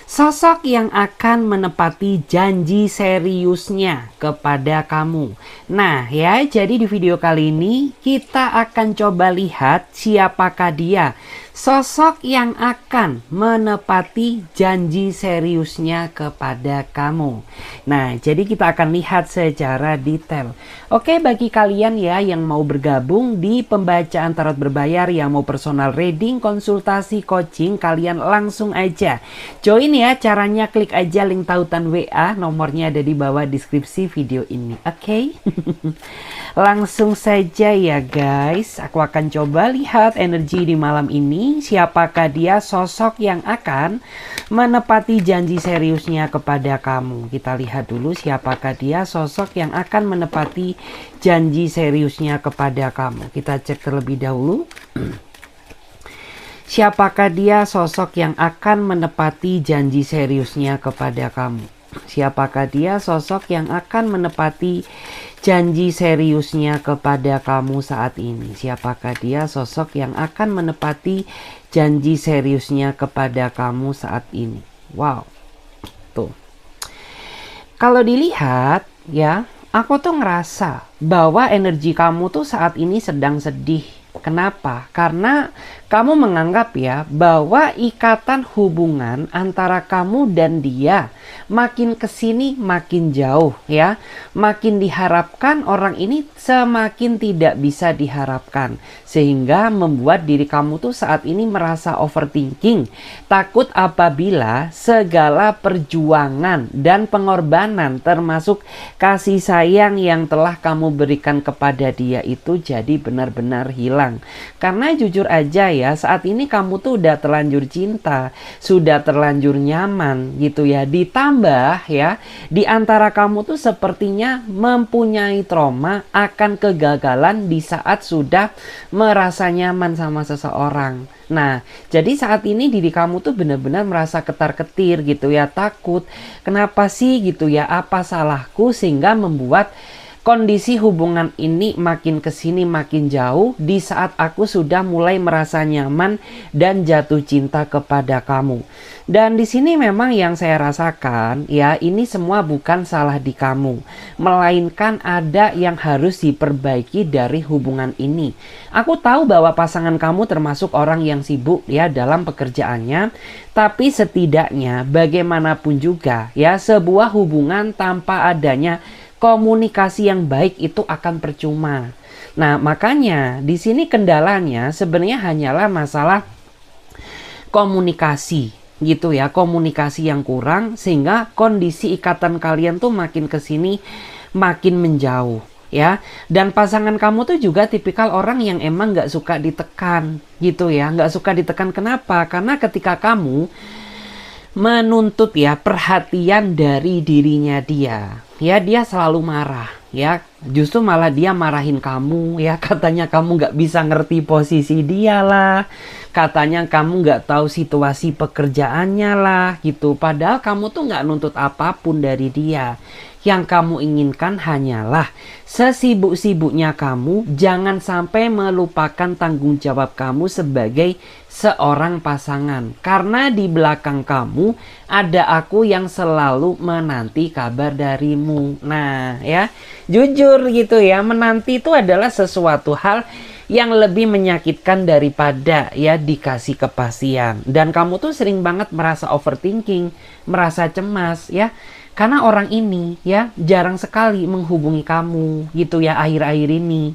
Sosok yang akan menepati janji seriusnya kepada kamu. Nah ya, jadi di video kali ini kita akan coba lihat siapakah dia. Sosok yang akan menepati janji seriusnya kepada kamu. Nah, jadi kita akan lihat secara detail. Oke, bagi kalian ya yang mau bergabung di pembacaan tarot berbayar, yang mau personal reading, konsultasi, coaching, kalian langsung aja join ya. Caranya klik aja link tautan WA, nomornya ada di bawah deskripsi video ini. Oke. Langsung saja ya guys, aku akan coba lihat energi di malam ini. Siapakah dia sosok yang akan menepati janji seriusnya kepada kamu. Kita lihat dulu siapakah dia sosok yang akan menepati janji seriusnya kepada kamu. Kita cek terlebih dahulu. Siapakah dia sosok yang akan menepati janji seriusnya kepada kamu? Siapakah dia sosok yang akan menepati janji seriusnya kepada kamu saat ini? Siapakah dia sosok yang akan menepati janji seriusnya kepada kamu saat ini? Wow, tuh. Kalau dilihat ya, aku tuh ngerasa bahwa energi kamu tuh saat ini sedang sedih. Kenapa? Karena kamu menganggap ya bahwa ikatan hubungan antara kamu dan dia makin kesini makin jauh ya. Makin diharapkan orang ini semakin tidak bisa diharapkan. Sehingga membuat diri kamu tuh saat ini merasa overthinking. Takut apabila segala perjuangan dan pengorbanan termasuk kasih sayang yang telah kamu berikan kepada dia itu jadi benar-benar hilang. Karena jujur aja ya, saat ini kamu tuh udah terlanjur cinta, sudah terlanjur nyaman gitu ya. Ditambah ya, di antara kamu tuh sepertinya mempunyai trauma akan kegagalan di saat sudah merasa nyaman sama seseorang. Nah, jadi saat ini diri kamu tuh benar-benar merasa ketar-ketir gitu ya, takut. Kenapa sih gitu ya, apa salahku sehingga membuat kondisi hubungan ini makin kesini makin jauh di saat aku sudah mulai merasa nyaman dan jatuh cinta kepada kamu. Dan di sini memang yang saya rasakan ya, ini semua bukan salah di kamu, melainkan ada yang harus diperbaiki dari hubungan ini. Aku tahu bahwa pasangan kamu termasuk orang yang sibuk ya dalam pekerjaannya, tapi setidaknya bagaimanapun juga ya, sebuah hubungan tanpa adanya komunikasi yang baik itu akan percuma. Nah, makanya di sini kendalanya sebenarnya hanyalah masalah komunikasi gitu ya, komunikasi yang kurang sehingga kondisi ikatan kalian tuh makin kesini makin menjauh ya. Dan pasangan kamu tuh juga tipikal orang yang emang gak suka ditekan gitu ya, gak suka ditekan. Kenapa? Karena ketika kamu menuntut ya perhatian dari dirinya dia ya, dia selalu marah ya. Justru malah dia marahin kamu ya, katanya kamu nggak bisa ngerti posisi dia lah, katanya kamu nggak tahu situasi pekerjaannya lah gitu. Padahal kamu tuh nggak nuntut apapun dari dia. Yang kamu inginkan hanyalah sesibuk-sibuknya kamu jangan sampai melupakan tanggung jawab kamu sebagai seorang pasangan. Karena di belakang kamu ada aku yang selalu menanti kabar darimu. Nah ya, jujur gitu ya, menanti itu adalah sesuatu hal yang lebih menyakitkan daripada ya dikasih kepastian. Dan kamu tuh sering banget merasa overthinking, merasa cemas ya. Karena orang ini ya jarang sekali menghubungi kamu gitu ya akhir-akhir ini.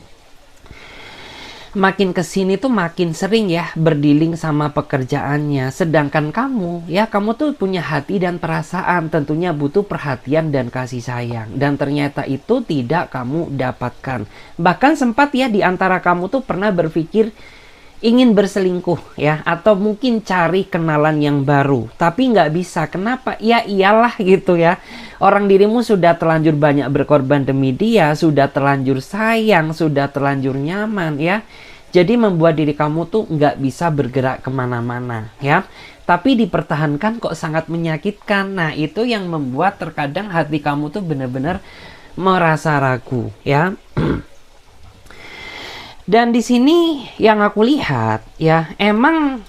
Makin kesini tuh makin sering ya berdiling sama pekerjaannya. Sedangkan kamu ya, kamu tuh punya hati dan perasaan, tentunya butuh perhatian dan kasih sayang. Dan ternyata itu tidak kamu dapatkan. Bahkan sempat ya di antara kamu tuh pernah berpikir ingin berselingkuh ya, atau mungkin cari kenalan yang baru, tapi nggak bisa. Kenapa? Ya iyalah gitu ya, orang dirimu sudah terlanjur banyak berkorban demi dia, sudah terlanjur sayang, sudah terlanjur nyaman ya. Jadi membuat diri kamu tuh nggak bisa bergerak kemana-mana ya. Tapi dipertahankan kok sangat menyakitkan. Nah itu yang membuat terkadang hati kamu tuh benar-benar merasa ragu ya. Dan di sini yang aku lihat ya, emang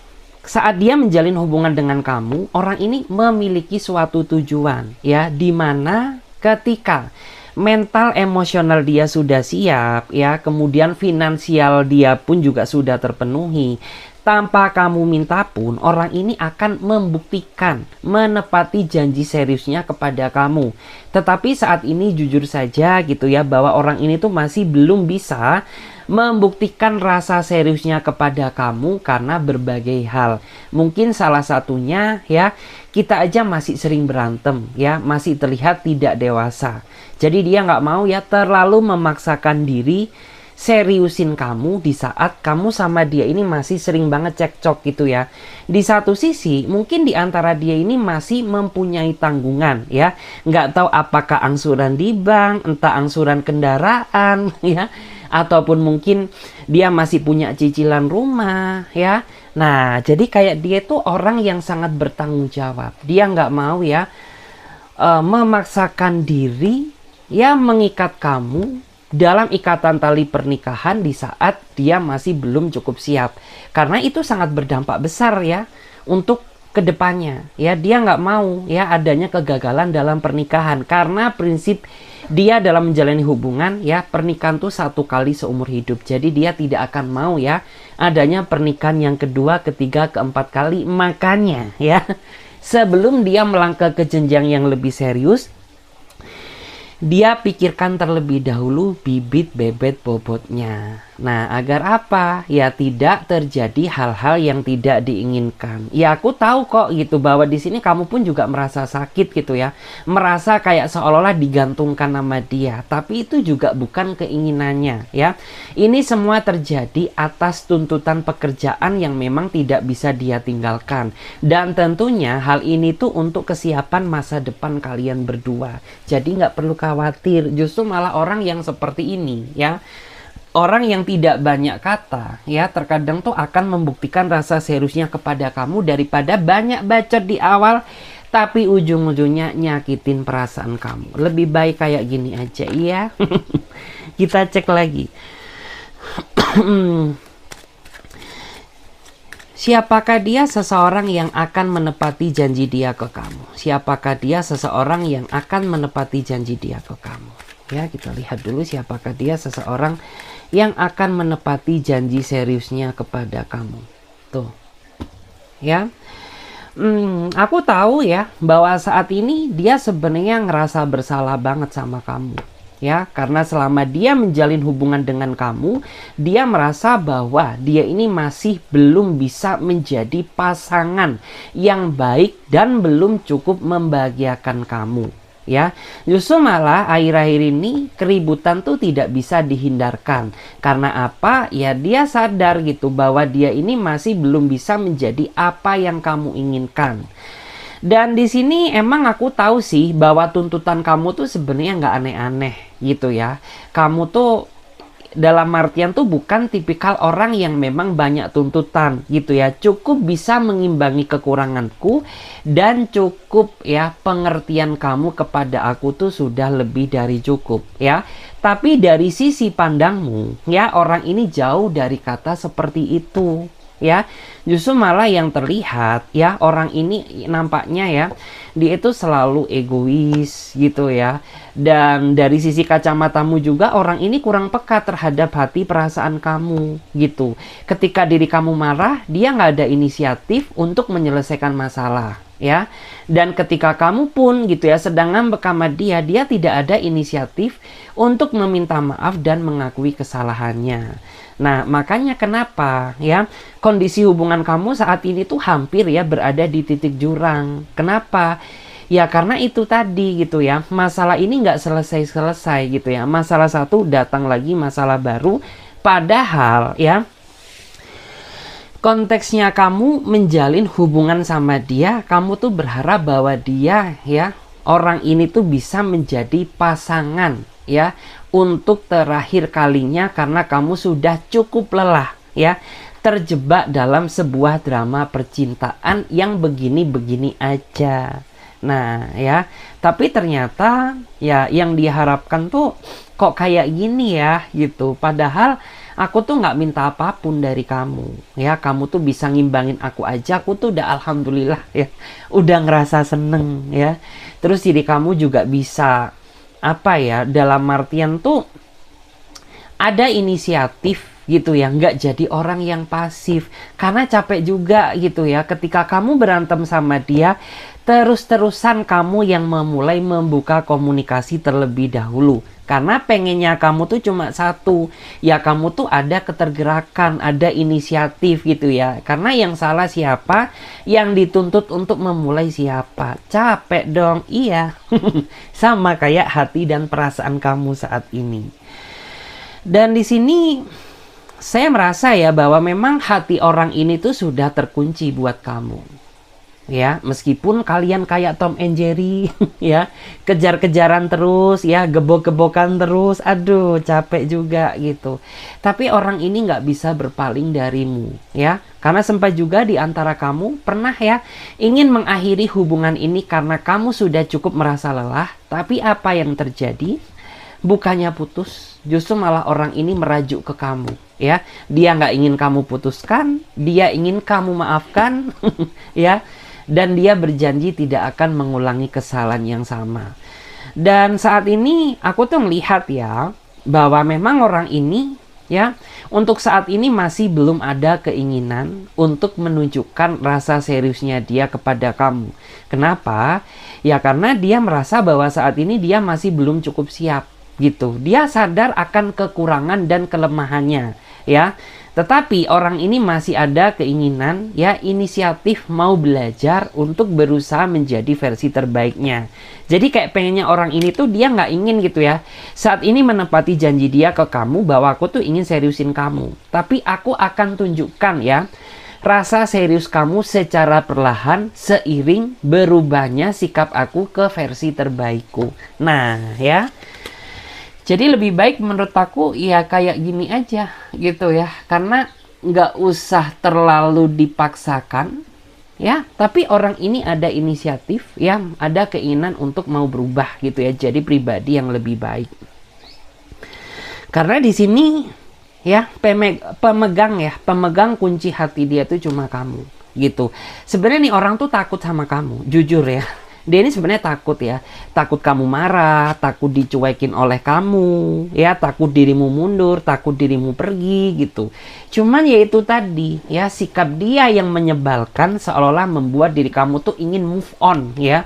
Saat dia menjalin hubungan dengan kamu, orang ini memiliki suatu tujuan, ya, dimana ketika mental emosional dia sudah siap, ya, kemudian finansial dia pun juga sudah terpenuhi. Tanpa kamu minta pun, orang ini akan membuktikan, menepati janji seriusnya kepada kamu. Tetapi saat ini jujur saja gitu ya, bahwa orang ini tuh masih belum bisa membuktikan rasa seriusnya kepada kamu karena berbagai hal. Mungkin salah satunya ya, kita aja masih sering berantem ya, masih terlihat tidak dewasa. Jadi dia nggak mau ya terlalu memaksakan diri seriusin kamu di saat kamu sama dia ini masih sering banget cekcok gitu ya. Di satu sisi mungkin di antara dia ini masih mempunyai tanggungan ya, nggak tahu apakah angsuran di bank, entah angsuran kendaraan ya, ataupun mungkin dia masih punya cicilan rumah ya. Nah jadi kayak dia tuh orang yang sangat bertanggung jawab. Dia nggak mau ya memaksakan diri ya, mengikat kamu dalam ikatan tali pernikahan di saat dia masih belum cukup siap. Karena itu sangat berdampak besar ya untuk kedepannya. Ya, dia nggak mau ya adanya kegagalan dalam pernikahan. Karena prinsip dia dalam menjalani hubungan ya, pernikahan tuh satu kali seumur hidup. Jadi dia tidak akan mau ya adanya pernikahan yang kedua, ketiga, keempat kali. Makanya ya, sebelum dia melangkah ke jenjang yang lebih serius, dia pikirkan terlebih dahulu bibit bebet bobotnya. Nah, agar apa? Ya tidak terjadi hal-hal yang tidak diinginkan. Ya aku tahu kok gitu bahwa di sini kamu pun juga merasa sakit gitu ya. Merasa kayak seolah-olah digantungkan sama dia. Tapi itu juga bukan keinginannya ya. Ini semua terjadi atas tuntutan pekerjaan yang memang tidak bisa dia tinggalkan. Dan tentunya hal ini tuh untuk kesiapan masa depan kalian berdua. Jadi nggak perlu khawatir. Justru malah orang yang seperti ini ya, orang yang tidak banyak kata ya, terkadang tuh akan membuktikan rasa seriusnya kepada kamu daripada banyak bacot di awal tapi ujung-ujungnya nyakitin perasaan kamu. Lebih baik kayak gini aja ya. Kita cek lagi. Siapakah dia? Seseorang yang akan menepati janji dia ke kamu. Siapakah dia? Seseorang yang akan menepati janji dia ke kamu. Ya, kita lihat dulu siapakah dia, seseorang yang akan menepati janji seriusnya kepada kamu. Tuh. Ya. Aku tahu ya bahwa saat ini dia sebenarnya ngerasa bersalah banget sama kamu. Ya, karena selama dia menjalin hubungan dengan kamu, dia merasa bahwa dia ini masih belum bisa menjadi pasangan yang baik dan belum cukup membahagiakan kamu. Ya, justru malah akhir-akhir ini keributan tuh tidak bisa dihindarkan. Karena apa? Ya dia sadar gitu bahwa dia ini masih belum bisa menjadi apa yang kamu inginkan. Dan di sini emang aku tahu sih bahwa tuntutan kamu tuh sebenarnya nggak aneh-aneh gitu ya. Kamu tuh dalam artian tuh bukan tipikal orang yang memang banyak tuntutan gitu ya. Cukup bisa mengimbangi kekuranganku dan cukup ya pengertian kamu kepada aku tuh sudah lebih dari cukup ya. Tapi dari sisi pandangmu ya, orang ini jauh dari kata seperti itu ya. Justru malah yang terlihat ya, orang ini nampaknya ya dia itu selalu egois gitu ya. Dan dari sisi kacamatamu juga orang ini kurang peka terhadap hati perasaan kamu gitu. Ketika diri kamu marah, dia nggak ada inisiatif untuk menyelesaikan masalah ya. Dan ketika kamu pun gitu ya sedang ngambek sama dia, dia tidak ada inisiatif untuk meminta maaf dan mengakui kesalahannya. Nah, makanya kenapa ya kondisi hubungan kamu saat ini tuh hampir ya berada di titik jurang. Kenapa? Ya karena itu tadi gitu ya, masalah ini nggak selesai-selesai gitu ya. Masalah satu datang lagi masalah baru. Padahal ya konteksnya kamu menjalin hubungan sama dia, kamu tuh berharap bahwa dia ya, orang ini tuh bisa menjadi pasangan ya untuk terakhir kalinya, karena kamu sudah cukup lelah ya terjebak dalam sebuah drama percintaan yang begini-begini aja. Nah ya, tapi ternyata ya yang diharapkan tuh kok kayak gini ya gitu. Padahal Aku tuh nggak minta apapun dari kamu, ya. Kamu tuh bisa ngimbangin aku aja, aku tuh udah alhamdulillah ya, udah ngerasa seneng ya. Terus jadi kamu juga bisa apa ya, dalam artian tuh ada inisiatif gitu ya, nggak jadi orang yang pasif. Karena capek juga gitu ya, ketika kamu berantem sama dia, terus-terusan kamu yang memulai membuka komunikasi terlebih dahulu. Karena pengennya kamu tuh cuma satu, ya kamu tuh ada ketergerakan, ada inisiatif gitu ya. Karena yang salah siapa, yang dituntut untuk memulai siapa. Capek dong, iya. Sama kayak hati dan perasaan kamu saat ini. Dan di sini saya merasa ya bahwa memang hati orang ini tuh sudah terkunci buat kamu. Ya, meskipun kalian kayak Tom and Jerry ya, kejar-kejaran terus ya, gebok-gebokan terus, aduh capek juga gitu. Tapi orang ini nggak bisa berpaling darimu ya, karena sempat juga di antara kamu pernah ya ingin mengakhiri hubungan ini karena kamu sudah cukup merasa lelah. Tapi apa yang terjadi? Bukannya putus, justru malah orang ini merajuk ke kamu ya. Dia nggak ingin kamu putuskan, dia ingin kamu maafkan ya. Dan dia berjanji tidak akan mengulangi kesalahan yang sama. Dan saat ini aku tuh melihat ya, bahwa memang orang ini ya, untuk saat ini masih belum ada keinginan untuk menunjukkan rasa seriusnya dia kepada kamu. Kenapa? Ya karena dia merasa bahwa saat ini dia masih belum cukup siap gitu. Dia sadar akan kekurangan dan kelemahannya ya. Tetapi orang ini masih ada keinginan ya, inisiatif mau belajar untuk berusaha menjadi versi terbaiknya. Jadi kayak pengennya orang ini tuh dia nggak ingin gitu ya, saat ini menepati janji dia ke kamu bahwa aku tuh ingin seriusin kamu. Tapi aku akan tunjukkan ya rasa serius kamu secara perlahan seiring berubahnya sikap aku ke versi terbaikku. Nah ya, jadi lebih baik menurut aku ya kayak gini aja gitu ya. Karena nggak usah terlalu dipaksakan ya. Tapi orang ini ada inisiatif ya, ada keinginan untuk mau berubah gitu ya. Jadi pribadi yang lebih baik. Karena di sini ya pemegang kunci hati dia tuh cuma kamu gitu. Sebenarnya nih orang tuh takut sama kamu, jujur ya. Dia ini sebenarnya takut ya, takut kamu marah, takut dicuekin oleh kamu, ya takut dirimu mundur, takut dirimu pergi gitu. Cuman ya itu tadi ya, sikap dia yang menyebalkan seolah-olah membuat diri kamu tuh ingin move on ya.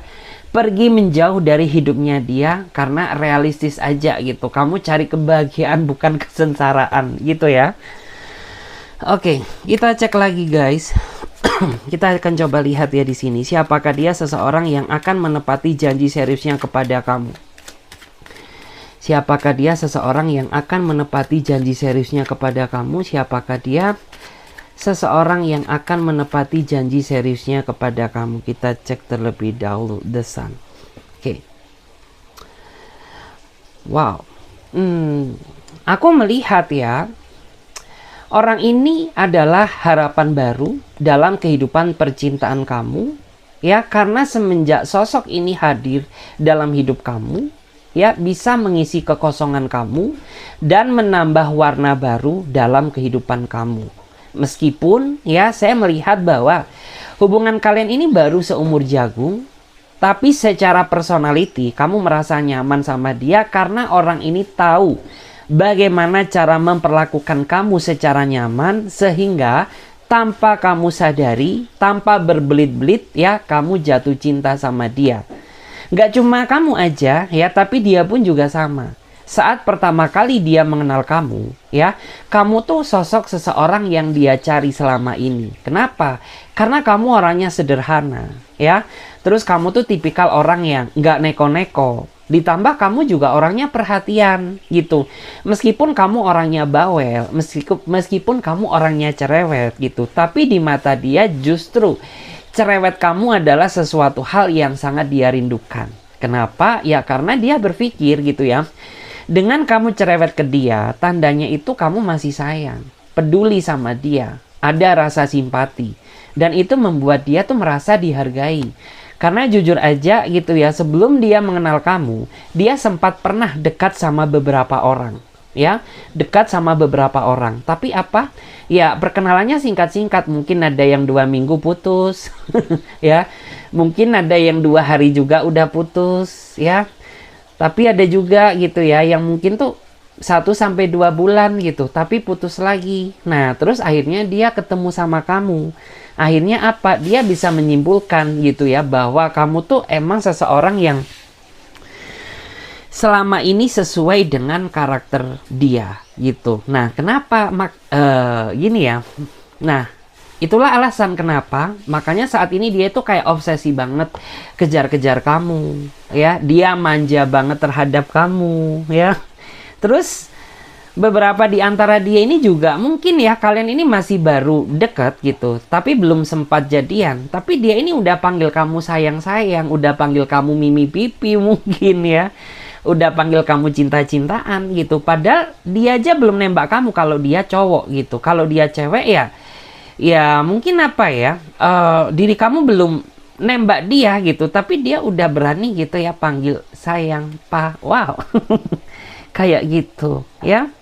Pergi menjauh dari hidupnya dia karena realistis aja gitu. Kamu cari kebahagiaan bukan kesengsaraan gitu ya. Oke, kita cek lagi guys. Kita akan coba lihat ya di sini, siapakah dia seseorang yang akan menepati janji seriusnya kepada kamu. Siapakah dia seseorang yang akan menepati janji seriusnya kepada kamu? Siapakah dia seseorang yang akan menepati janji seriusnya kepada kamu? Kita cek terlebih dahulu The Sun. Oke. Wow. Aku melihat ya, orang ini adalah harapan baru dalam kehidupan percintaan kamu ya, karena semenjak sosok ini hadir dalam hidup kamu ya, bisa mengisi kekosongan kamu dan menambah warna baru dalam kehidupan kamu. Meskipun ya saya melihat bahwa hubungan kalian ini baru seumur jagung, tapi secara personality kamu merasa nyaman sama dia karena orang ini tahu bagaimana cara memperlakukan kamu secara nyaman, sehingga tanpa kamu sadari, tanpa berbelit-belit ya, kamu jatuh cinta sama dia. Gak cuma kamu aja ya, tapi dia pun juga sama. Saat pertama kali dia mengenal kamu ya, kamu tuh sosok seseorang yang dia cari selama ini. Kenapa? Karena kamu orangnya sederhana ya. Terus kamu tuh tipikal orang yang gak neko-neko. Ditambah kamu juga orangnya perhatian gitu. Meskipun kamu orangnya bawel, meskipun kamu orangnya cerewet gitu, tapi di mata dia justru cerewet kamu adalah sesuatu hal yang sangat dia rindukan. Kenapa? Ya karena dia berpikir gitu ya, dengan kamu cerewet ke dia, tandanya itu kamu masih sayang, peduli sama dia, ada rasa simpati. Dan itu membuat dia tuh merasa dihargai. Karena jujur aja gitu ya, sebelum dia mengenal kamu, dia sempat pernah dekat sama beberapa orang ya, dekat sama beberapa orang. Tapi apa? Ya, perkenalannya singkat-singkat. Mungkin ada yang 2 minggu putus, ya. Mungkin ada yang 2 hari juga udah putus, ya. Tapi ada juga gitu ya, yang mungkin tuh 1 sampai 2 bulan gitu, tapi putus lagi. Nah, terus akhirnya dia ketemu sama kamu. Akhirnya apa? Dia bisa menyimpulkan gitu ya, bahwa kamu tuh emang seseorang yang selama ini sesuai dengan karakter dia gitu. Nah, kenapa gini ya. Nah, itulah alasan kenapa makanya saat ini dia itu kayak obsesi banget kejar-kejar kamu, ya. Dia manja banget terhadap kamu, ya. Terus beberapa di antara dia ini juga mungkin ya, kalian ini masih baru deket gitu, tapi belum sempat jadian. Tapi dia ini udah panggil kamu sayang-sayang, udah panggil kamu mimi pipi mungkin ya. Udah panggil kamu cinta-cintaan gitu. Padahal dia aja belum nembak kamu kalau dia cowok gitu. Kalau dia cewek ya mungkin apa ya, diri kamu belum nembak dia gitu. Tapi dia udah berani gitu ya panggil sayang, pa. Wow. Kayak gitu ya.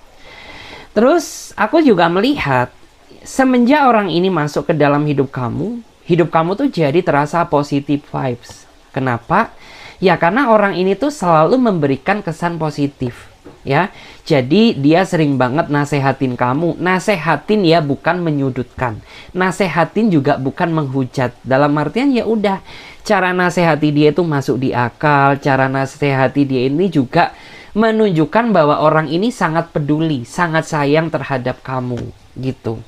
Terus aku juga melihat semenjak orang ini masuk ke dalam hidup kamu tuh jadi terasa positive vibes. Kenapa? Ya karena orang ini tuh selalu memberikan kesan positif, ya. Jadi dia sering banget nasehatin kamu. Nasehatin ya, bukan menyudutkan. Nasehatin juga bukan menghujat. Dalam artian ya udah, cara nasehati dia itu masuk di akal. Cara nasehati dia ini juga menunjukkan bahwa orang ini sangat peduli, sangat sayang terhadap kamu, gitu.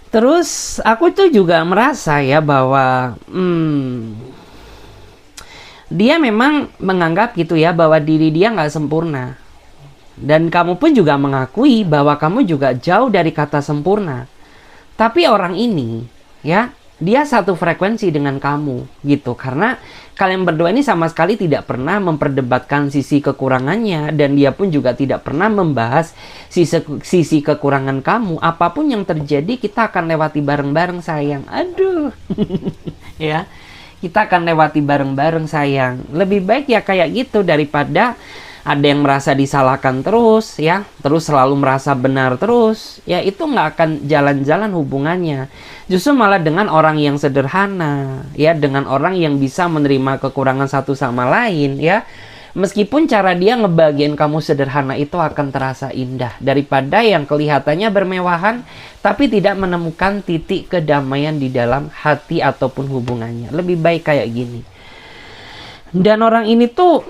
Terus aku tuh juga merasa ya bahwa dia memang menganggap gitu ya, bahwa diri dia nggak sempurna. Dan kamu pun juga mengakui bahwa kamu juga jauh dari kata sempurna. Tapi orang ini ya, dia satu frekuensi dengan kamu gitu. Karena kalian berdua ini sama sekali tidak pernah memperdebatkan sisi kekurangannya. Dan dia pun juga tidak pernah membahas sisi kekurangan kamu. Apapun yang terjadi kita akan lewati bareng-bareng sayang. Aduh. Ya. Kita akan lewati bareng-bareng sayang. Lebih baik ya kayak gitu daripada ada yang merasa disalahkan terus ya. Terus selalu merasa benar terus. Ya itu nggak akan jalan-jalan hubungannya. Justru malah dengan orang yang sederhana. Ya, dengan orang yang bisa menerima kekurangan satu sama lain ya. Meskipun cara dia ngebagian kamu sederhana itu akan terasa indah. Daripada yang kelihatannya bermewahan tapi tidak menemukan titik kedamaian di dalam hati ataupun hubungannya. Lebih baik kayak gini. Dan orang ini tuh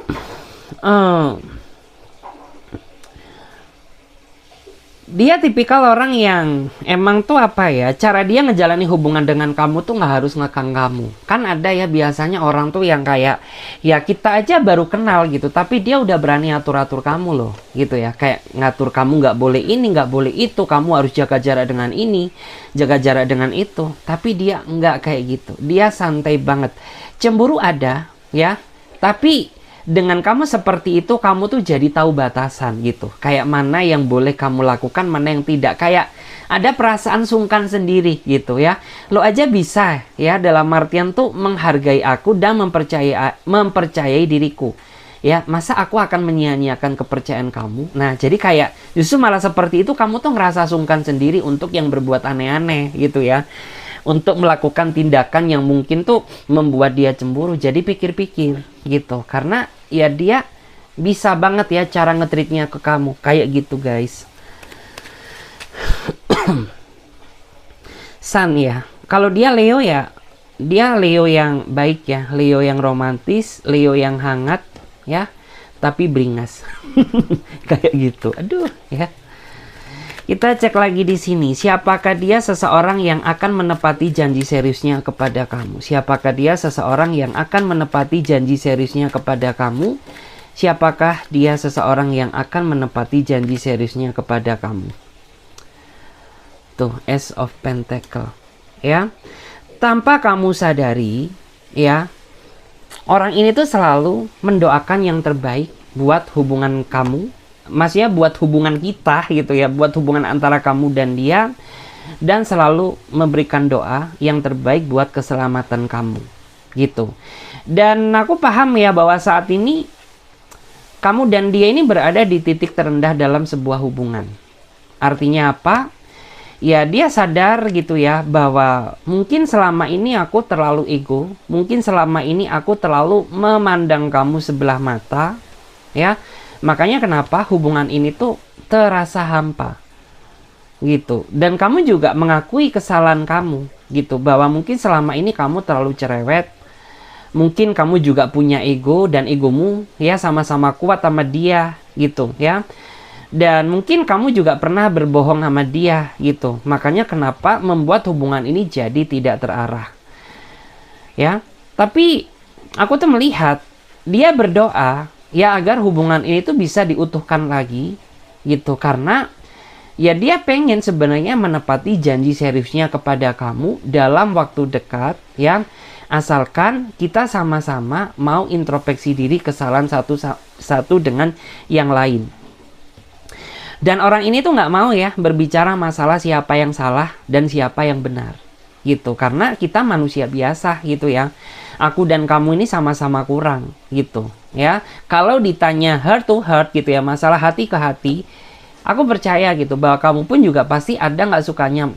dia tipikal orang yang emang tuh apa ya, cara dia ngejalani hubungan dengan kamu tuh nggak harus ngekang kamu. Kan ada ya biasanya orang tuh yang kayak, ya kita aja baru kenal gitu, tapi dia udah berani atur-atur kamu loh gitu ya. Kayak ngatur kamu nggak boleh ini, nggak boleh itu, kamu harus jaga jarak dengan ini, jaga jarak dengan itu. Tapi dia nggak kayak gitu, dia santai banget. Cemburu ada ya, tapi dengan kamu seperti itu, kamu tuh jadi tahu batasan gitu. Kayak mana yang boleh kamu lakukan, mana yang tidak. Kayak ada perasaan sungkan sendiri gitu ya. Lo aja bisa ya, dalam artian tuh menghargai aku dan mempercayai diriku. Ya, masa aku akan menyia-nyiakan kepercayaan kamu? Nah, jadi kayak justru malah seperti itu kamu tuh ngerasa sungkan sendiri untuk yang berbuat aneh-aneh gitu ya. Untuk melakukan tindakan yang mungkin tuh membuat dia cemburu. Jadi pikir-pikir gitu. Karena ya dia bisa banget ya cara nge-treatnya ke kamu. Kayak gitu guys. Sun ya. Kalau dia Leo ya, dia Leo yang baik ya. Leo yang romantis, Leo yang hangat ya. Tapi beringas. Kayak gitu. Aduh ya. Kita cek lagi di sini. Siapakah dia seseorang yang akan menepati janji seriusnya kepada kamu? Siapakah dia seseorang yang akan menepati janji seriusnya kepada kamu? Siapakah dia seseorang yang akan menepati janji seriusnya kepada kamu? Tuh, Ace of Pentacle. Ya. Tanpa kamu sadari, ya, orang ini tuh selalu mendoakan yang terbaik buat hubungan kamu. Maksudnya buat hubungan kita gitu ya, buat hubungan antara kamu dan dia, dan selalu memberikan doa yang terbaik buat keselamatan kamu gitu. Dan aku paham ya bahwa saat ini kamu dan dia ini berada di titik terendah dalam sebuah hubungan. Artinya apa? Ya dia sadar gitu ya bahwa mungkin selama ini aku terlalu ego, mungkin selama ini aku terlalu memandang kamu sebelah mata, ya. Makanya kenapa hubungan ini tuh terasa hampa gitu. Dan kamu juga mengakui kesalahan kamu gitu, bahwa mungkin selama ini kamu terlalu cerewet. Mungkin kamu juga punya ego dan egomu ya sama-sama kuat sama dia gitu ya. Dan mungkin kamu juga pernah berbohong sama dia gitu. Makanya kenapa membuat hubungan ini jadi tidak terarah. Ya. Tapi aku tuh melihat dia berdoa ya agar hubungan ini tuh bisa diutuhkan lagi gitu, karena ya dia pengen sebenarnya menepati janji seriusnya kepada kamu dalam waktu dekat ya. Asalkan kita sama-sama mau introspeksi diri kesalahan satu dengan yang lain. Dan orang ini tuh nggak mau ya berbicara masalah siapa yang salah dan siapa yang benar gitu. Karena kita manusia biasa gitu ya. Aku dan kamu ini sama-sama kurang gitu ya. Kalau ditanya heart to heart gitu ya, masalah hati ke hati, aku percaya gitu bahwa kamu pun juga pasti ada nggak sukanya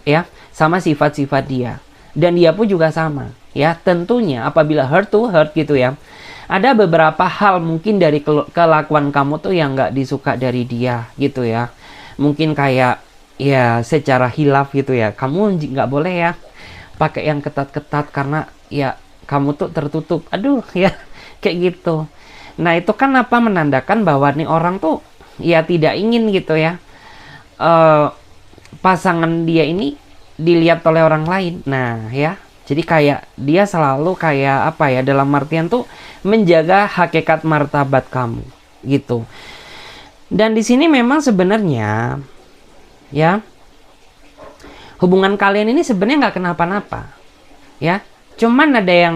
ya sama sifat-sifat dia. Dan dia pun juga sama. Ya, tentunya apabila heart to heart gitu ya, ada beberapa hal mungkin dari kelakuan kamu tuh yang nggak disuka dari dia gitu ya. Mungkin kayak ya secara hilaf gitu ya, kamu nggak boleh ya pakai yang ketat-ketat karena ya kamu tuh tertutup. Aduh ya kayak gitu. Nah itu kan apa menandakan bahwa nih orang tuh ya tidak ingin gitu ya pasangan dia ini dilihat oleh orang lain. Nah ya, jadi kayak dia selalu kayak apa ya, dalam artian tuh menjaga hakikat martabat kamu gitu. Dan di sini memang sebenarnya ya hubungan kalian ini sebenarnya nggak kenapa-napa ya, cuman ada yang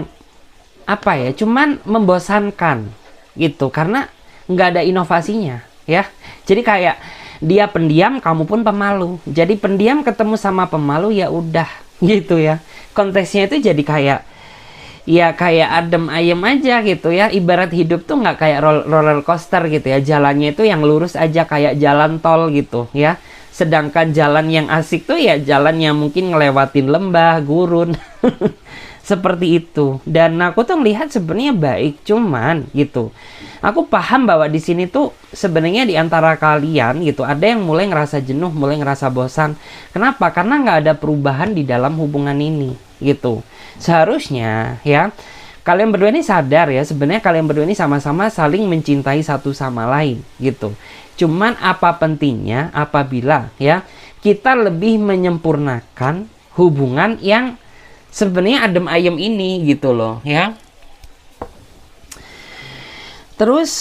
apa ya, cuman membosankan gitu karena nggak ada inovasinya ya. Jadi kayak dia pendiam, kamu pun pemalu. Jadi pendiam ketemu sama pemalu ya udah gitu ya. Konteksnya itu jadi kayak ya kayak adem ayem aja gitu ya. Ibarat hidup tuh nggak kayak roller coaster gitu ya. Jalannya itu yang lurus aja kayak jalan tol gitu ya. Sedangkan jalan yang asik tuh ya jalan yang mungkin ngelewatin lembah, gurun. Seperti itu. Dan aku tuh melihat sebenarnya baik, cuman gitu. Aku paham bahwa di sini tuh sebenarnya di antara kalian gitu ada yang mulai ngerasa jenuh, mulai ngerasa bosan. Kenapa? Karena nggak ada perubahan di dalam hubungan ini gitu. Seharusnya ya kalian berdua ini sadar ya, sebenarnya kalian berdua ini sama-sama saling mencintai satu sama lain gitu. Cuman apa pentingnya apabila ya kita lebih menyempurnakan hubungan yang sebenarnya adem ayem ini gitu loh ya. Terus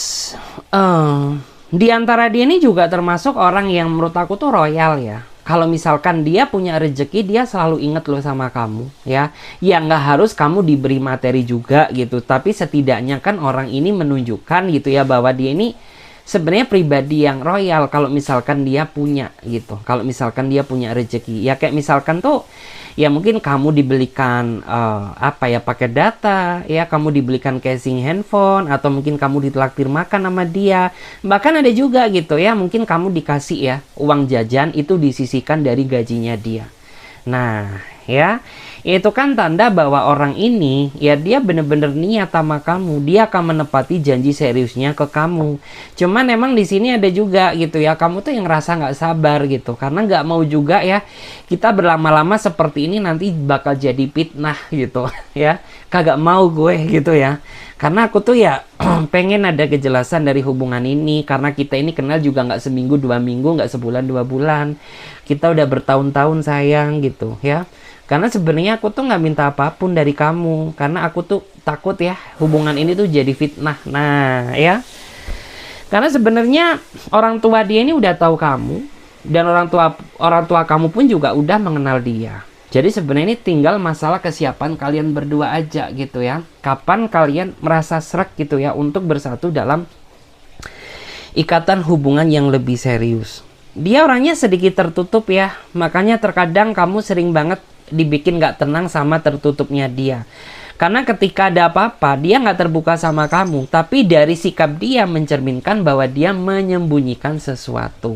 di antara dia ini juga termasuk orang yang menurut aku tuh royal ya. Kalau misalkan dia punya rezeki, dia selalu inget loh sama kamu ya. Ya nggak harus kamu diberi materi juga gitu, tapi setidaknya kan orang ini menunjukkan gitu ya bahwa dia ini sebenarnya pribadi yang royal kalau misalkan dia punya gitu. Kalau misalkan dia punya rezeki ya, kayak misalkan tuh ya mungkin kamu dibelikan apa ya, paket data ya, kamu dibelikan casing handphone, atau mungkin kamu ditraktir makan sama dia. Bahkan ada juga gitu ya, mungkin kamu dikasih ya uang jajan itu disisihkan dari gajinya dia. Nah ya, itu kan tanda bahwa orang ini ya dia bener-bener niat sama kamu, dia akan menepati janji seriusnya ke kamu. Cuman emang di sini ada juga gitu ya, kamu tuh yang ngerasa nggak sabar gitu, karena nggak mau juga ya kita berlama-lama seperti ini nanti bakal jadi fitnah gitu ya. Kagak mau gue gitu ya, karena aku tuh ya pengen ada kejelasan dari hubungan ini, karena kita ini kenal juga nggak seminggu 2 minggu, nggak sebulan 2 bulan, kita udah bertahun-tahun sayang gitu ya. Karena sebenarnya aku tuh nggak minta apapun dari kamu, karena aku tuh takut ya hubungan ini tuh jadi fitnah. Nah ya, karena sebenarnya orang tua dia ini udah tahu kamu, dan orang tua kamu pun juga udah mengenal dia. Jadi sebenarnya ini tinggal masalah kesiapan kalian berdua aja gitu ya. Kapan kalian merasa srek gitu ya untuk bersatu dalam ikatan hubungan yang lebih serius. Dia orangnya sedikit tertutup ya, makanya terkadang kamu sering banget dibikin gak tenang sama tertutupnya dia. Karena ketika ada apa-apa, dia nggak terbuka sama kamu, tapi dari sikap dia mencerminkan bahwa dia menyembunyikan sesuatu.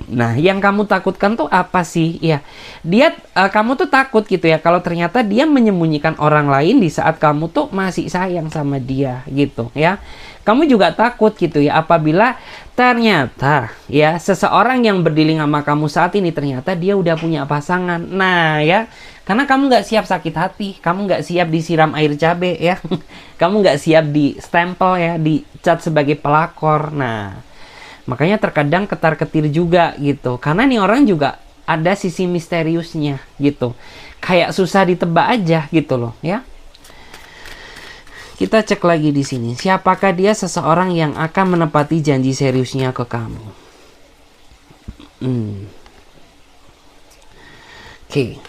Nah, yang kamu takutkan tuh apa sih? Ya, kamu tuh takut gitu ya, kalau ternyata dia menyembunyikan orang lain di saat kamu tuh masih sayang sama dia gitu ya. Kamu juga takut gitu ya, apabila ternyata ya seseorang yang berdiling sama kamu saat ini ternyata dia udah punya pasangan. Nah ya, karena kamu nggak siap sakit hati, kamu nggak siap disiram air cabai ya, kamu nggak siap di stempel ya, dicat sebagai pelakor. Nah, makanya terkadang ketar-ketir juga gitu. Karena nih orang juga ada sisi misteriusnya gitu. Kayak susah ditebak aja gitu loh ya. Kita cek lagi di sini. Siapakah dia seseorang yang akan menepati janji seriusnya ke kamu? Oke.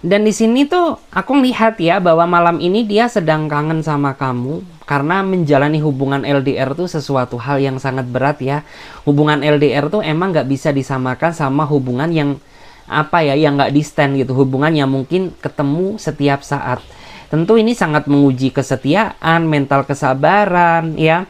Dan di sini tuh aku lihat ya bahwa malam ini dia sedang kangen sama kamu karena menjalani hubungan LDR tuh sesuatu hal yang sangat berat ya. Hubungan LDR tuh emang nggak bisa disamakan sama hubungan yang yang nggak distant gitu. Hubungan yang mungkin ketemu setiap saat. Tentu ini sangat menguji kesetiaan, mental kesabaran ya.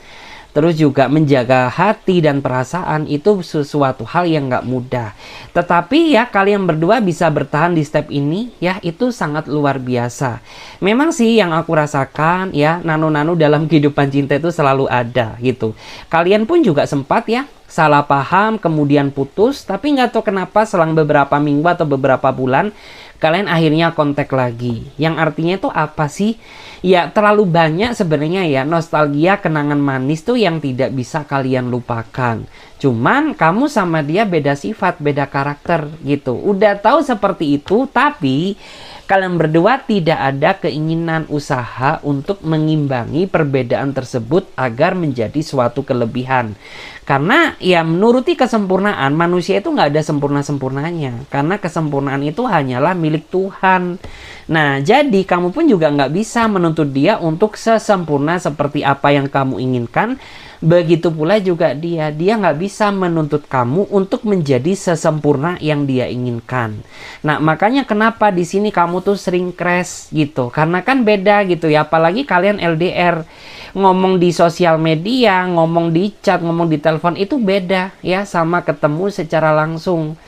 Terus juga menjaga hati dan perasaan itu sesuatu hal yang nggak mudah. Tetapi ya kalian berdua bisa bertahan di step ini ya, itu sangat luar biasa. Memang sih yang aku rasakan ya, nano-nano dalam kehidupan cinta itu selalu ada gitu. Kalian pun juga sempat ya salah paham kemudian putus, tapi nggak tahu kenapa selang beberapa minggu atau beberapa bulan kalian akhirnya kontak lagi. Yang artinya itu apa sih? Ya terlalu banyak sebenarnya ya nostalgia kenangan manis tuh yang tidak bisa kalian lupakan. Cuman kamu sama dia beda sifat, beda karakter gitu. Udah tahu seperti itu, tapi kalian berdua tidak ada keinginan usaha untuk mengimbangi perbedaan tersebut agar menjadi suatu kelebihan. Karena ya menuruti kesempurnaan, manusia itu nggak ada sempurna-sempurnanya. Karena kesempurnaan itu hanyalah milik Tuhan. Nah, jadi kamu pun juga nggak bisa menuntut dia untuk sesempurna seperti apa yang kamu inginkan. Begitu pula juga dia nggak bisa menuntut kamu untuk menjadi sesempurna yang dia inginkan. Nah, makanya kenapa di sini kamu tuh sering crash gitu. Karena kan beda gitu ya, apalagi kalian LDR. Ngomong di sosial media, ngomong di chat, ngomong di telepon itu beda ya sama ketemu secara langsung.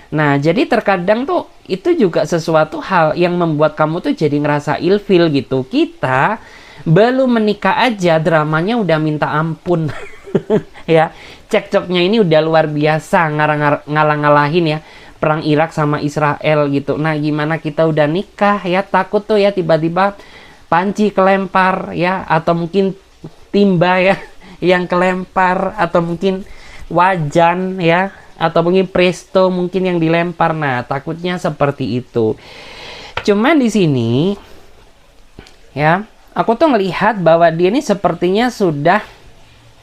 Nah, jadi terkadang tuh itu juga sesuatu hal yang membuat kamu tuh jadi ngerasa ilfil gitu. Kita belum menikah aja dramanya udah minta ampun. Ya, cekcoknya ini udah luar biasa, ngalah-ngalahin ya perang Irak sama Israel gitu. Nah, gimana kita udah nikah ya, takut tuh ya tiba-tiba panci kelempar ya, atau mungkin timba ya yang kelempar, atau mungkin wajan ya, atau mungkin presto mungkin yang dilempar. Nah, takutnya seperti itu. Cuma di sini ya, aku tuh ngelihat bahwa dia ini sepertinya sudah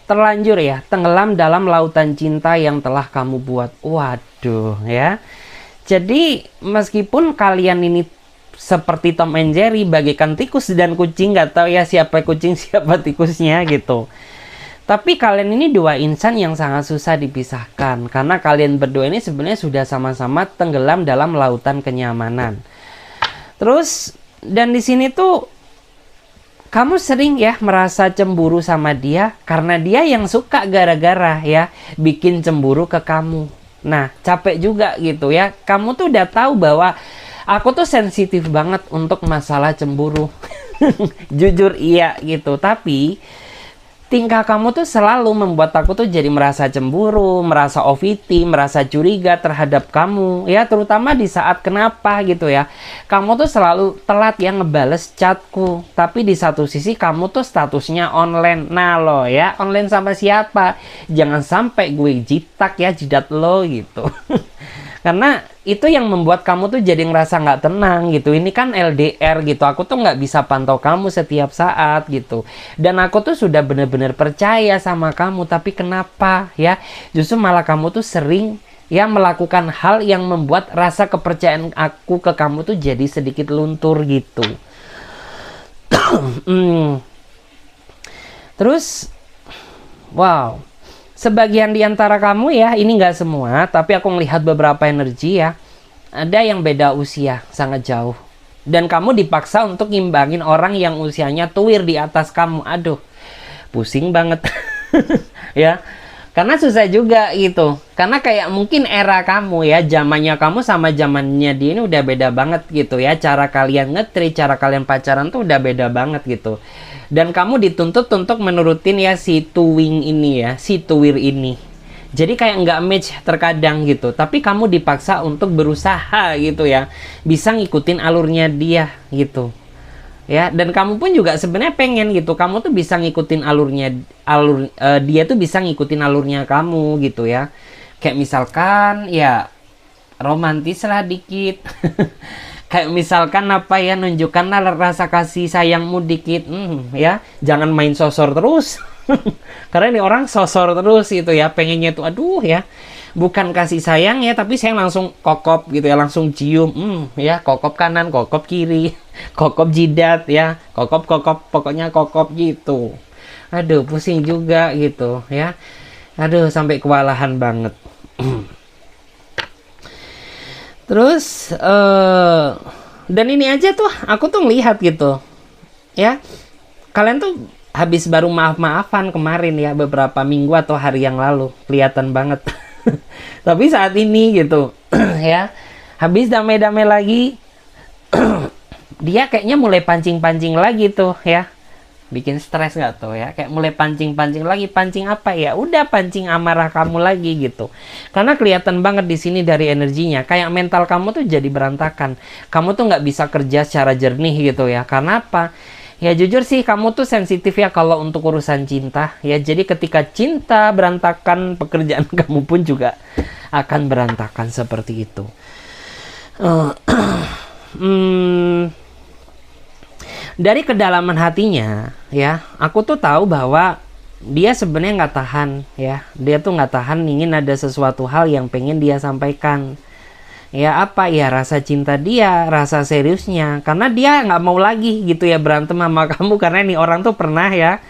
terlanjur ya tenggelam dalam lautan cinta yang telah kamu buat. Waduh ya. Jadi meskipun kalian ini seperti Tom and Jerry, bagaikan tikus dan kucing, nggak tahu ya siapa kucing siapa tikusnya gitu. Tapi kalian ini dua insan yang sangat susah dipisahkan karena kalian berdua ini sebenarnya sudah sama-sama tenggelam dalam lautan kenyamanan. Terus dan di sini tuh kamu sering ya merasa cemburu sama dia karena dia yang suka gara-gara ya bikin cemburu ke kamu. Nah, capek juga gitu ya. Kamu tuh udah tahu bahwa aku tuh sensitif banget untuk masalah cemburu. Jujur iya gitu. Tapi tingkah kamu tuh selalu membuat aku tuh jadi merasa cemburu, merasa OVT, merasa curiga terhadap kamu. Ya terutama di saat kenapa gitu ya. Kamu tuh selalu telat ya ngebales chatku. Tapi di satu sisi kamu tuh statusnya online. Nah lo ya, online sama siapa? Jangan sampai gue jitak ya jidat lo gitu. Karena itu yang membuat kamu tuh jadi ngerasa nggak tenang gitu. Ini kan LDR gitu. Aku tuh nggak bisa pantau kamu setiap saat gitu. Dan aku tuh sudah bener-bener percaya sama kamu. Tapi kenapa ya? Justru malah kamu tuh sering ya melakukan hal yang membuat rasa kepercayaan aku ke kamu tuh jadi sedikit luntur gitu. Terus, wow. Sebagian di antara kamu ya, ini nggak semua, tapi aku melihat beberapa energi ya. Ada yang beda usia, sangat jauh. Dan kamu dipaksa untuk ngimbangin orang yang usianya tuwir di atas kamu. Aduh, pusing banget. Ya, karena susah juga gitu. Karena kayak mungkin era kamu ya, zamannya kamu sama zamannya dia ini udah beda banget gitu ya. Cara kalian ngetri, cara kalian pacaran tuh udah beda banget gitu. Dan kamu dituntut untuk menurutin ya si tuwing ini ya, si tuwir ini. Jadi kayak nggak match terkadang gitu. Tapi kamu dipaksa untuk berusaha gitu ya, bisa ngikutin alurnya dia gitu. Ya, dan kamu pun juga sebenarnya pengen gitu, kamu tuh bisa ngikutin dia tuh bisa ngikutin alurnya kamu gitu ya. Kayak misalkan ya romantis lah dikit. Kayak misalkan apa ya, nunjukkanlah rasa kasih sayangmu dikit. Ya, jangan main sosor terus. Karena ini orang sosor terus gitu ya, pengennya tuh aduh ya, bukan kasih sayang ya, tapi saya langsung kokop gitu ya, langsung cium, ya kokop kanan, kokop kiri, kokop jidat ya, kokop pokoknya kokop gitu. Aduh, pusing juga gitu ya. Aduh, sampai kewalahan banget. Terus dan ini aja tuh aku tuh ngelihat gitu ya, kalian tuh habis baru maaf-maafan kemarin ya, beberapa minggu atau hari yang lalu, kelihatan banget. Tapi saat ini gitu ya, habis damai-damai lagi, dia kayaknya mulai pancing-pancing lagi tuh ya, bikin stres nggak tuh ya, kayak mulai pancing-pancing lagi. Pancing apa ya? Udah pancing amarah kamu lagi gitu. Karena kelihatan banget di sini dari energinya, kayak mental kamu tuh jadi berantakan. Kamu tuh nggak bisa kerja secara jernih gitu ya. Karena apa? Ya jujur sih kamu tuh sensitif ya kalau untuk urusan cinta ya. Jadi ketika cinta berantakan, pekerjaan kamu pun juga akan berantakan seperti itu. Dari kedalaman hatinya ya, aku tuh tahu bahwa dia sebenarnya nggak tahan ya. Dia tuh nggak tahan, ingin ada sesuatu hal yang pengen dia sampaikan. Ya apa ya, rasa cinta dia, rasa seriusnya. Karena dia nggak mau lagi gitu ya berantem sama kamu. Karena ini orang tuh pernah ya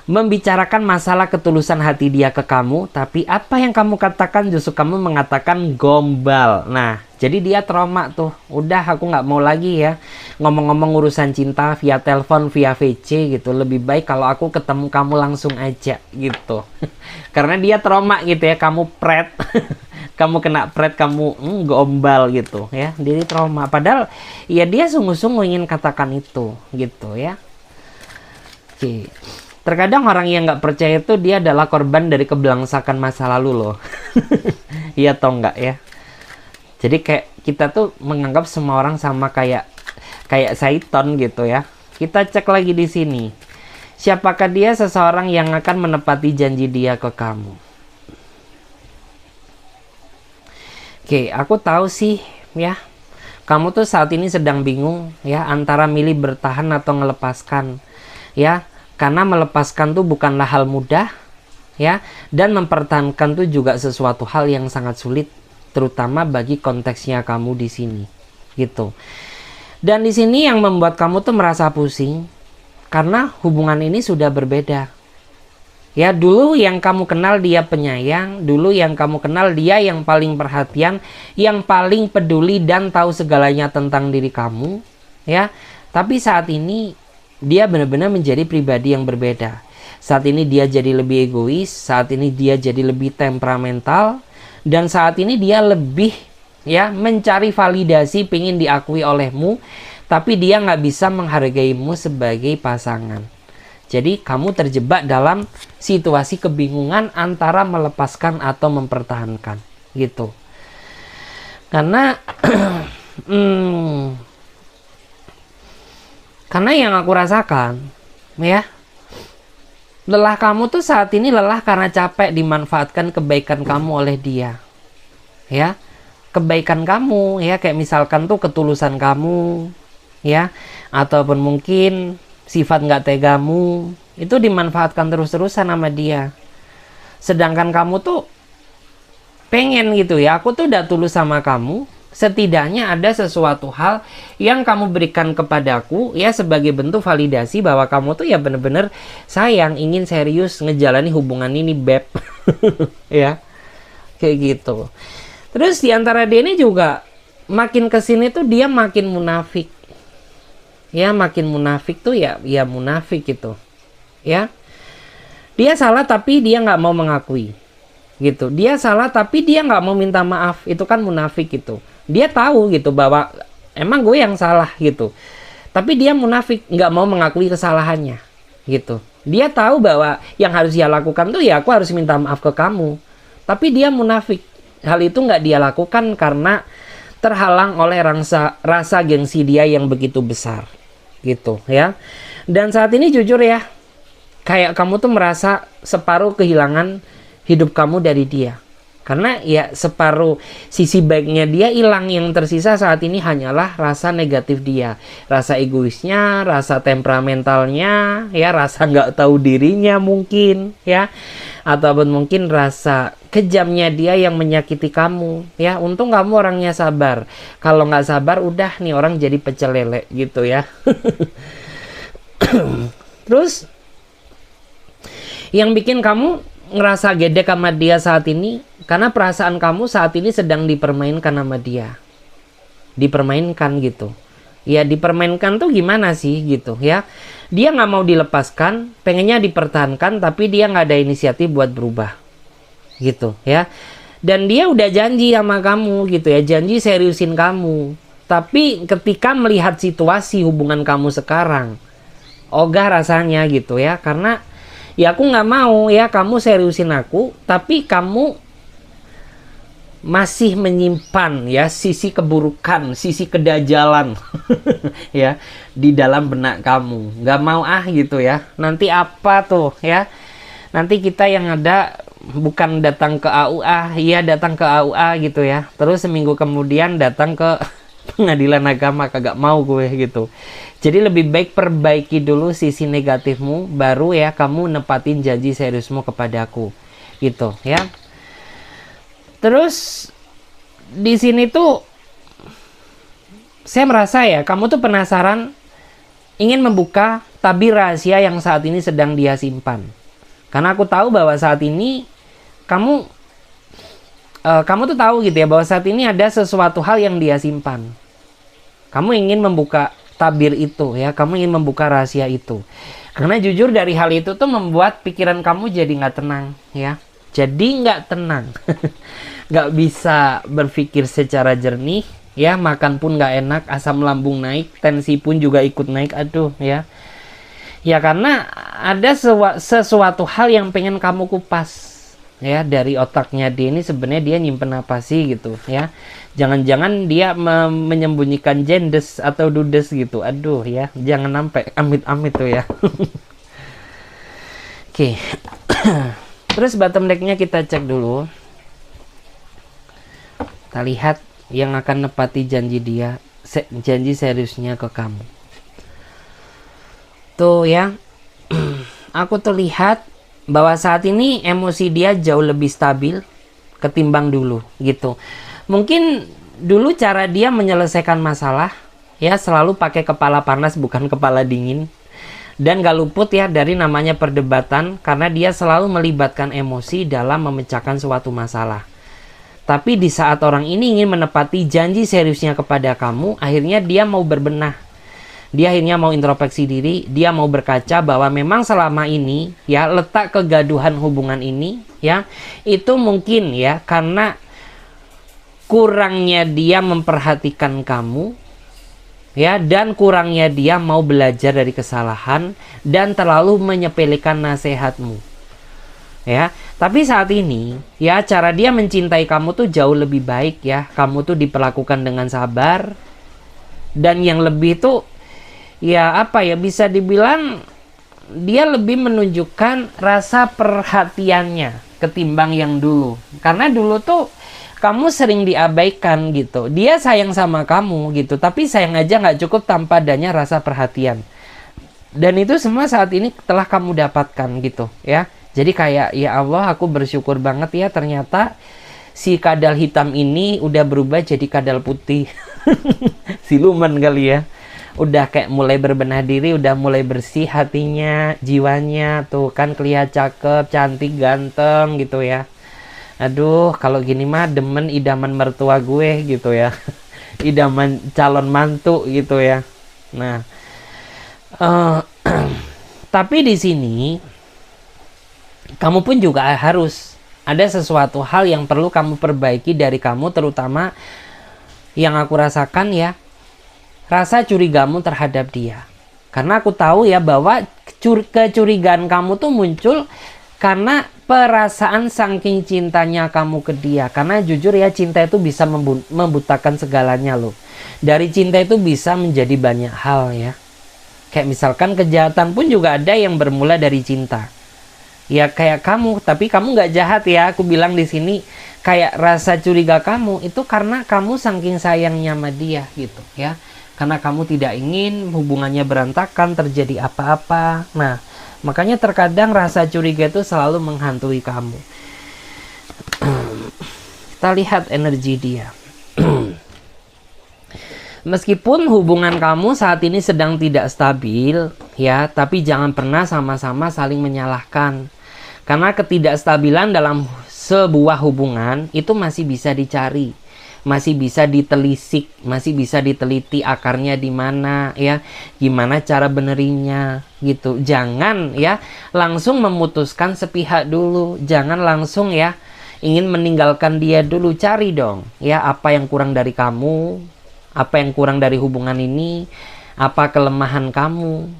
membicarakan masalah ketulusan hati dia ke kamu. Tapi apa yang kamu katakan justru kamu mengatakan gombal. Nah, jadi dia trauma tuh. Udah aku nggak mau lagi ya ngomong-ngomong urusan cinta via telepon, via VC gitu. Lebih baik kalau aku ketemu kamu langsung aja gitu. Karena dia trauma gitu ya, kamu pret. Kamu kena pret, kamu gombal gitu ya, diri trauma. Padahal ya dia sungguh-sungguh ingin katakan itu gitu ya. Oke. Terkadang orang yang nggak percaya itu dia adalah korban dari kebelangsakan masa lalu loh. Iya atau enggak ya? Jadi kayak kita tuh menganggap semua orang sama kayak Saiton gitu ya. Kita cek lagi di sini. Siapakah dia? Seseorang yang akan menepati janji dia ke kamu. Oke, aku tahu sih ya, kamu tuh saat ini sedang bingung ya, antara milih bertahan atau melepaskan ya. Karena melepaskan tuh bukanlah hal mudah ya, dan mempertahankan tuh juga sesuatu hal yang sangat sulit, terutama bagi konteksnya kamu di sini gitu. Dan di sini yang membuat kamu tuh merasa pusing karena hubungan ini sudah berbeda. Ya, dulu yang kamu kenal dia penyayang, dulu yang kamu kenal dia yang paling perhatian, yang paling peduli dan tahu segalanya tentang diri kamu, ya. Tapi saat ini dia benar-benar menjadi pribadi yang berbeda. Saat ini dia jadi lebih egois, saat ini dia jadi lebih temperamental, dan saat ini dia lebih ya mencari validasi, pengen diakui olehmu, tapi dia nggak bisa menghargaimu sebagai pasangan. Jadi kamu terjebak dalam situasi kebingungan antara melepaskan atau mempertahankan gitu. Karena karena yang aku rasakan ya, lelah kamu tuh saat ini lelah karena capek dimanfaatkan kebaikan kamu oleh dia. Ya, kebaikan kamu ya, kayak misalkan tuh ketulusan kamu ya, ataupun mungkin sifat nggak tegamu itu dimanfaatkan terus-terusan sama dia. Sedangkan kamu tuh pengen gitu ya, aku tuh udah tulus sama kamu, setidaknya ada sesuatu hal yang kamu berikan kepadaku ya sebagai bentuk validasi bahwa kamu tuh ya bener-bener sayang, ingin serius ngejalani hubungan ini, beb. Ya kayak gitu. Terus diantara dia ini juga makin kesini tuh dia makin munafik ya makin munafik tuh ya munafik gitu ya. Dia salah tapi dia nggak mau mengakui gitu. Dia salah tapi dia nggak mau minta maaf, itu kan munafik gitu. Dia tahu gitu bahwa emang gue yang salah gitu, tapi dia munafik, nggak mau mengakui kesalahannya gitu. Dia tahu bahwa yang harus dia lakukan tuh ya aku harus minta maaf ke kamu, tapi dia munafik. Hal itu nggak dia lakukan karena terhalang oleh rasa gengsi dia yang begitu besar gitu ya. Dan saat ini jujur ya, kayak kamu tuh merasa separuh kehilangan hidup kamu dari dia. Karena ya separuh sisi baiknya dia hilang, yang tersisa saat ini hanyalah rasa negatif dia. Rasa egoisnya, rasa temperamentalnya, ya rasa nggak tahu dirinya mungkin, ya. Ataupun mungkin rasa kejamnya dia yang menyakiti kamu, ya. Untung kamu orangnya sabar. Kalau nggak sabar, udah nih orang jadi pecel lele gitu ya. Terus yang bikin kamu ngerasa gedek sama dia saat ini, karena perasaan kamu saat ini sedang dipermainkan sama dia. Dipermainkan gitu. Ya dipermainkan tuh gimana sih gitu ya. Dia nggak mau dilepaskan, pengennya dipertahankan, tapi dia nggak ada inisiatif buat berubah. Gitu ya. Dan dia udah janji sama kamu gitu ya, janji seriusin kamu. Tapi ketika melihat situasi hubungan kamu sekarang, ogah rasanya gitu ya. Karena ya aku nggak mau ya kamu seriusin aku, tapi kamu masih menyimpan ya sisi keburukan, sisi kedajalan ya di dalam benak kamu. Nggak mau gitu ya. Nanti apa tuh ya? Nanti kita yang ada bukan datang ke AUA, ya datang ke AUA gitu ya. Terus seminggu kemudian datang ke pengadilan agama, kagak mau gue gitu. Jadi lebih baik perbaiki dulu sisi negatifmu, baru ya kamu nepatin janji seriusmu kepada aku gitu ya. Terus di sini tuh saya merasa ya kamu tuh penasaran, ingin membuka tabir rahasia yang saat ini sedang dia simpan. Karena aku tahu bahwa saat ini kamu tuh tahu gitu ya bahwa saat ini ada sesuatu hal yang dia simpan. Kamu ingin membuka tabir itu ya, kamu ingin membuka rahasia itu. Karena jujur dari hal itu tuh membuat pikiran kamu jadi nggak tenang ya. Jadi nggak tenang, nggak bisa berpikir secara jernih ya, makan pun nggak enak, asam lambung naik, tensi pun juga ikut naik, aduh ya. Ya karena ada sesuatu hal yang pengen kamu kupas ya dari otaknya dia ini, sebenarnya dia nyimpen apa sih gitu ya. Jangan-jangan dia menyembunyikan jendes atau dudes gitu, aduh ya, jangan sampai amit-amit tuh ya. Oke. Terus bottom decknya kita cek dulu. Kita lihat yang akan nepati janji dia, janji seriusnya ke kamu. Tuh ya, aku tuh lihat bahwa saat ini emosi dia jauh lebih stabil ketimbang dulu gitu. Mungkin dulu cara dia menyelesaikan masalah ya selalu pakai kepala panas bukan kepala dingin. Dan gak luput ya dari namanya perdebatan, karena dia selalu melibatkan emosi dalam memecahkan suatu masalah. Tapi di saat orang ini ingin menepati janji seriusnya kepada kamu, akhirnya dia mau berbenah. Dia akhirnya mau introspeksi diri, dia mau berkaca bahwa memang selama ini ya letak kegaduhan hubungan ini ya itu mungkin ya karena kurangnya dia memperhatikan kamu ya, dan kurangnya dia mau belajar dari kesalahan dan terlalu menyepelekan nasihatmu ya. Tapi saat ini ya cara dia mencintai kamu tuh jauh lebih baik ya. Kamu tuh diperlakukan dengan sabar, dan yang lebih tuh ya apa ya, bisa dibilang dia lebih menunjukkan rasa perhatiannya ketimbang yang dulu. Karena dulu tuh kamu sering diabaikan gitu. Dia sayang sama kamu gitu, tapi sayang aja nggak cukup tanpa adanya rasa perhatian. Dan itu semua saat ini telah kamu dapatkan gitu ya. Jadi kayak ya Allah, aku bersyukur banget ya ternyata si kadal hitam ini udah berubah jadi kadal putih. Siluman kali ya. Udah kayak mulai berbenah diri, udah mulai bersih hatinya, jiwanya tuh kan kelihatan cakep, cantik, ganteng gitu ya. Aduh, kalau gini mah demen idaman mertua gue gitu ya. Idaman calon mantu gitu ya. Nah, Eh, tapi di sini kamu pun juga harus ada sesuatu hal yang perlu kamu perbaiki dari kamu, terutama yang aku rasakan ya, rasa curigamu terhadap dia. Karena aku tahu ya bahwa kecurigaan kamu tuh muncul karena perasaan saking cintanya kamu ke dia. Karena jujur ya, cinta itu bisa membutakan segalanya loh. Dari cinta itu bisa menjadi banyak hal ya. Kayak misalkan kejahatan pun juga ada yang bermula dari cinta. Ya kayak kamu, tapi kamu nggak jahat ya. Aku bilang di sini kayak rasa curiga kamu itu karena kamu saking sayangnya sama dia gitu ya. Karena kamu tidak ingin hubungannya berantakan, terjadi apa-apa. Nah, makanya terkadang rasa curiga itu selalu menghantui kamu. Kita lihat energi dia. Meskipun hubungan kamu saat ini sedang tidak stabil, ya, tapi jangan pernah sama-sama saling menyalahkan. Karena ketidakstabilan dalam sebuah hubungan itu masih bisa dicari, masih bisa ditelisik, masih bisa diteliti akarnya di mana, ya, gimana cara benerinnya, gitu. Jangan ya langsung memutuskan sepihak dulu, jangan langsung ya ingin meninggalkan dia dulu. Cari dong, ya, apa yang kurang dari kamu. Apa yang kurang dari hubungan ini? Apa kelemahan kamu?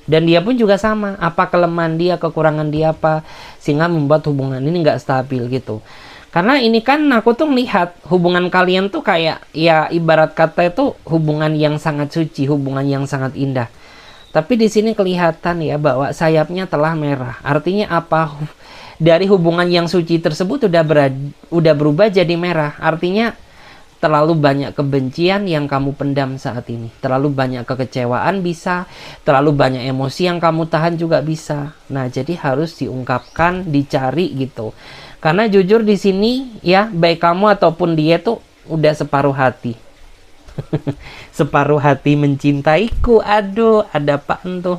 Dan dia pun juga sama. Apa kelemahan dia, kekurangan dia apa? Sehingga membuat hubungan ini nggak stabil gitu. Karena ini kan aku tuh melihat hubungan kalian tuh kayak ya ibarat kata itu hubungan yang sangat suci, hubungan yang sangat indah. Tapi di sini kelihatan ya bahwa sayapnya telah merah. Artinya apa? Dari hubungan yang suci tersebut udah berubah jadi merah. Artinya terlalu banyak kebencian yang kamu pendam saat ini. Terlalu banyak kekecewaan bisa. Terlalu banyak emosi yang kamu tahan juga bisa. Nah, jadi harus diungkapkan, dicari gitu. Karena jujur di sini ya, baik kamu ataupun dia tuh udah separuh hati. Separuh hati mencintaiku. Aduh, ada apaan tuh?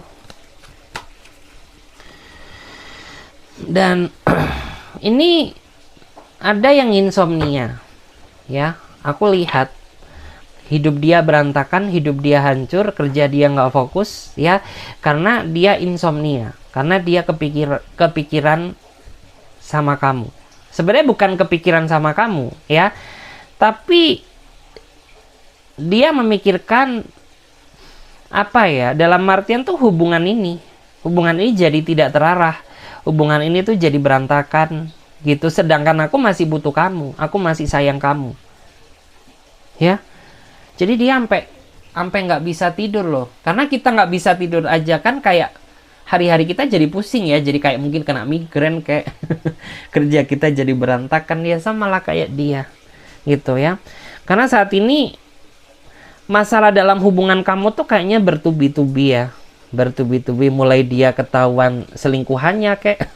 Dan ini ada yang insomnia. Ya, aku lihat hidup dia berantakan, hidup dia hancur, kerja dia nggak fokus ya, karena dia insomnia, karena dia kepikiran sama kamu. Sebenarnya bukan kepikiran sama kamu ya, tapi dia memikirkan apa ya, dalam artian tuh hubungan ini jadi tidak terarah, hubungan ini tuh jadi berantakan gitu. Sedangkan aku masih butuh kamu, aku masih sayang kamu. Ya, jadi dia sampai nggak bisa tidur loh. Karena kita nggak bisa tidur aja kan kayak hari-hari kita jadi pusing ya. Jadi kayak mungkin kena migrain, kayak kerja kita jadi berantakan. Ya sama lah kayak dia gitu ya. Karena saat ini masalah dalam hubungan kamu tuh kayaknya bertubi-tubi ya. Bertubi-tubi, mulai dia ketahuan selingkuhannya kayak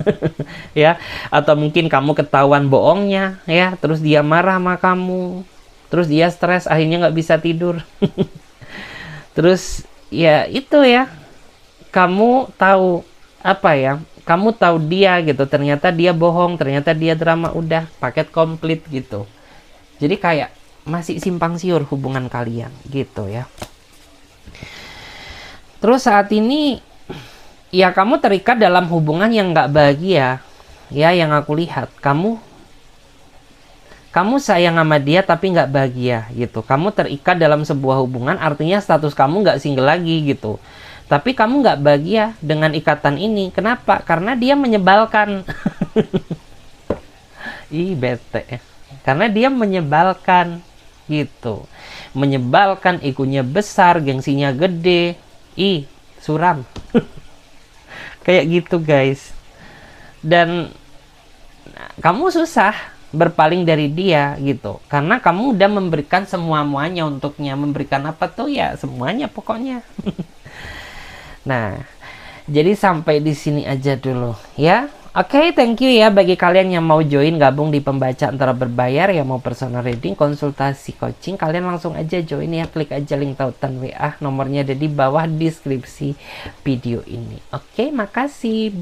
ya, atau mungkin kamu ketahuan bohongnya ya. Terus dia marah sama kamu. Terus dia stres, akhirnya nggak bisa tidur. Terus ya itu ya, kamu tahu apa ya, kamu tahu dia gitu, ternyata dia bohong, ternyata dia drama, udah paket komplit gitu. Jadi kayak masih simpang siur hubungan kalian gitu ya. Terus saat ini ya kamu terikat dalam hubungan yang nggak bahagia ya, yang aku lihat. Kamu sayang sama dia tapi nggak bahagia gitu. Kamu terikat dalam sebuah hubungan, artinya status kamu nggak single lagi gitu. Tapi kamu nggak bahagia dengan ikatan ini. Kenapa? Karena dia menyebalkan. Ih, bete. Karena dia menyebalkan gitu. Menyebalkan, egonya besar, gengsinya gede. Ih, suram. Kayak gitu guys. Dan kamu susah berpaling dari dia gitu, karena kamu udah memberikan semua-muanya untuknya. Memberikan apa tuh ya, semuanya pokoknya. Nah, jadi sampai di sini aja dulu ya. Oke, thank you ya bagi kalian yang mau join gabung di pembaca antara berbayar, yang mau personal reading, konsultasi coaching, kalian langsung aja join ya. Klik aja link tautan WA, nomornya ada di bawah deskripsi video ini. Oke, makasih. Bye.